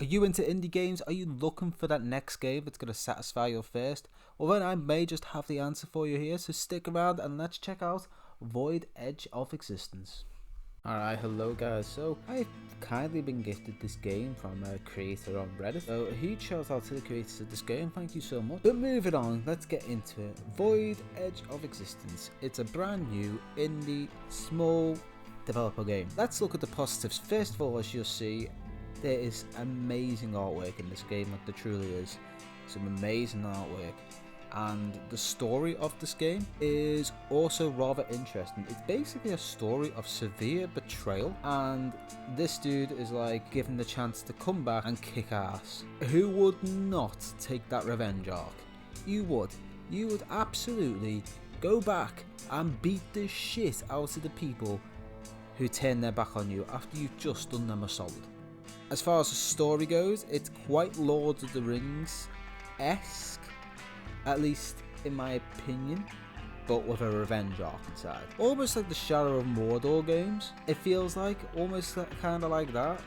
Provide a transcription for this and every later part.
Are you into indie games? Are you looking for that next game that's going to satisfy your thirst? Well, then I may just have the answer for you here, so stick around and let's check out Void Edge of Existence. Alright, hello guys. So, I've kindly been gifted this game from a creator on Reddit. So, a huge shout out to the creators of this game, thank you so much. But moving on, let's get into it. Void Edge of Existence. It's a brand new, indie, small developer game. Let's look at the positives. First of all, as you'll see, there is amazing artwork in this game, like there truly is. Some amazing artwork. And the story of this game is also rather interesting. It's basically a story of severe betrayal, and this dude is like given the chance to come back and kick ass. Who would not take that revenge arc? You would. You would absolutely go back and beat the shit out of the people who turn their back on you after you've just done them a solid. As far as the story goes, it's quite Lord of the Rings-esque, at least in my opinion, but with a revenge arc inside. Almost like the Shadow of Mordor games, it feels like, almost kind of like that,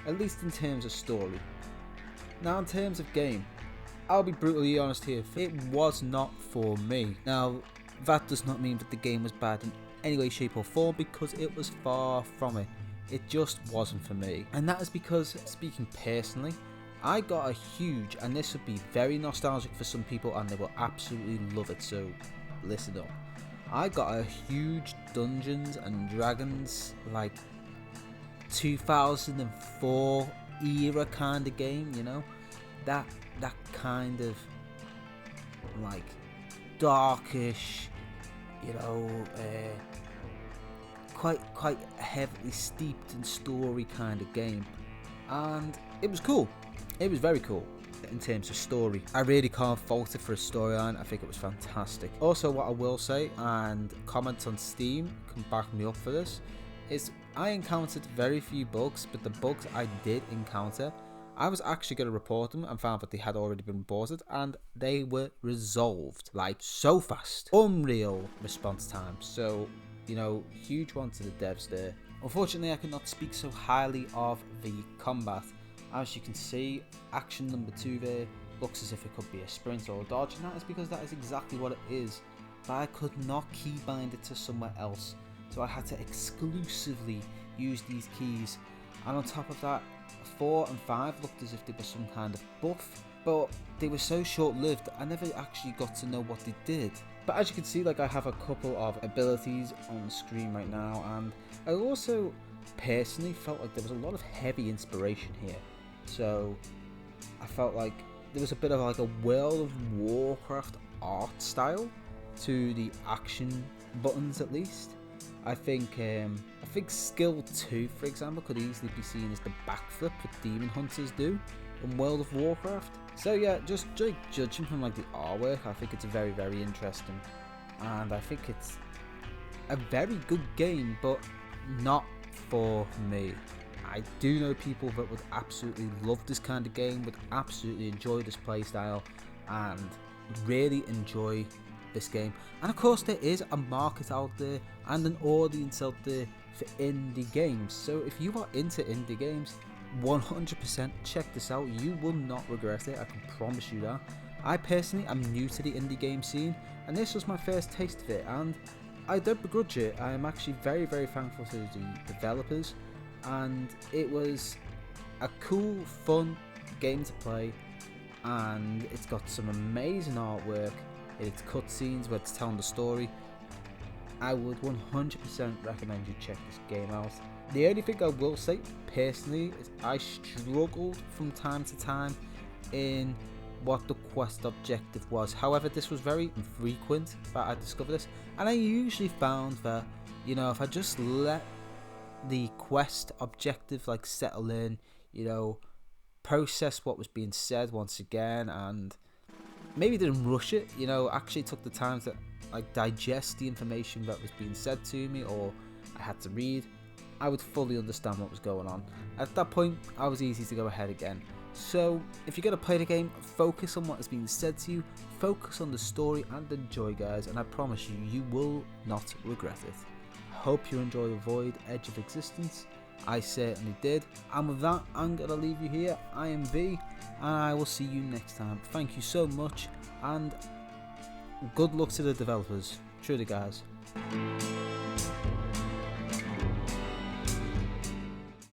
at least in terms of story. Now in terms of game, I'll be brutally honest here, it was not for me. Now, that does not mean that the game was bad in any way, shape or form, because it was far from it. It just wasn't for me. And that is because, speaking personally, I got a huge, and this would be very nostalgic for some people and they will absolutely love it, so listen up. I got a huge Dungeons and Dragons, like 2004 era kind of game, you know? That kind of like darkish, you know, quite heavily steeped in story kind of game, and it was cool. It was very cool in terms of story. I really can't fault it for a storyline. I think it was fantastic. Also, what I will say, and comments on Steam can back me up for this, is I encountered very few bugs, but the bugs I did encounter, I was actually going to report them and found that they had already been reported and they were resolved like so fast. Unreal response time. So, you know, huge one to the devs there. Unfortunately, I cannot speak so highly of the combat. As you can see, action number 2 there looks as if it could be a sprint or a dodge, and that is because that is exactly what it is. But I could not keybind it to somewhere else, so I had to exclusively use these keys. And on top of that, 4 and 5 looked as if they were some kind of buff, but they were so short-lived I never actually got to know what they did. But as you can see, like, I have a couple of abilities on the screen right now, and I also personally felt like there was a lot of heavy inspiration here. So I felt like there was a bit of like a World of Warcraft art style to the action buttons, at least. I think skill 2, for example, could easily be seen as the backflip that demon hunters do in World of Warcraft. So yeah, just judging from like the artwork, I think it's very, very interesting, and I think it's a very good game, but not for me. I do know people that would absolutely love this kind of game, would absolutely enjoy this playstyle and really enjoy this game. And of course there is a market out there and an audience out there for indie games. So if you are into indie games, 100% check this out. You will not regret it, I can promise you that. I personally am new to the indie game scene, and this was my first taste of it, and I don't begrudge it. I am actually very, very thankful to the developers, and it was a cool, fun game to play, and it's got some amazing artwork, it's cutscenes where it's telling the story. I would 100% recommend you check this game out. The only thing I will say personally is I struggled from time to time in what the quest objective was. However, this was very infrequent that I discovered this, and I usually found that, you know, if I just let the quest objective like settle in, you know, process what was being said once again, and maybe didn't rush it, you know, actually took the time to like digest the information that was being said to me or I had to read, I would fully understand what was going on. At that point, I was easy to go ahead again. So if you're going to play the game, focus on what is being said to you, focus on the story and enjoy, guys, and I promise you, you will not regret it. Hope you enjoy Void Edge of Existence, I certainly did. And with that, I'm going to leave you here. I am V, and I will see you next time. Thank you so much, and good luck to the developers. Truly, guys.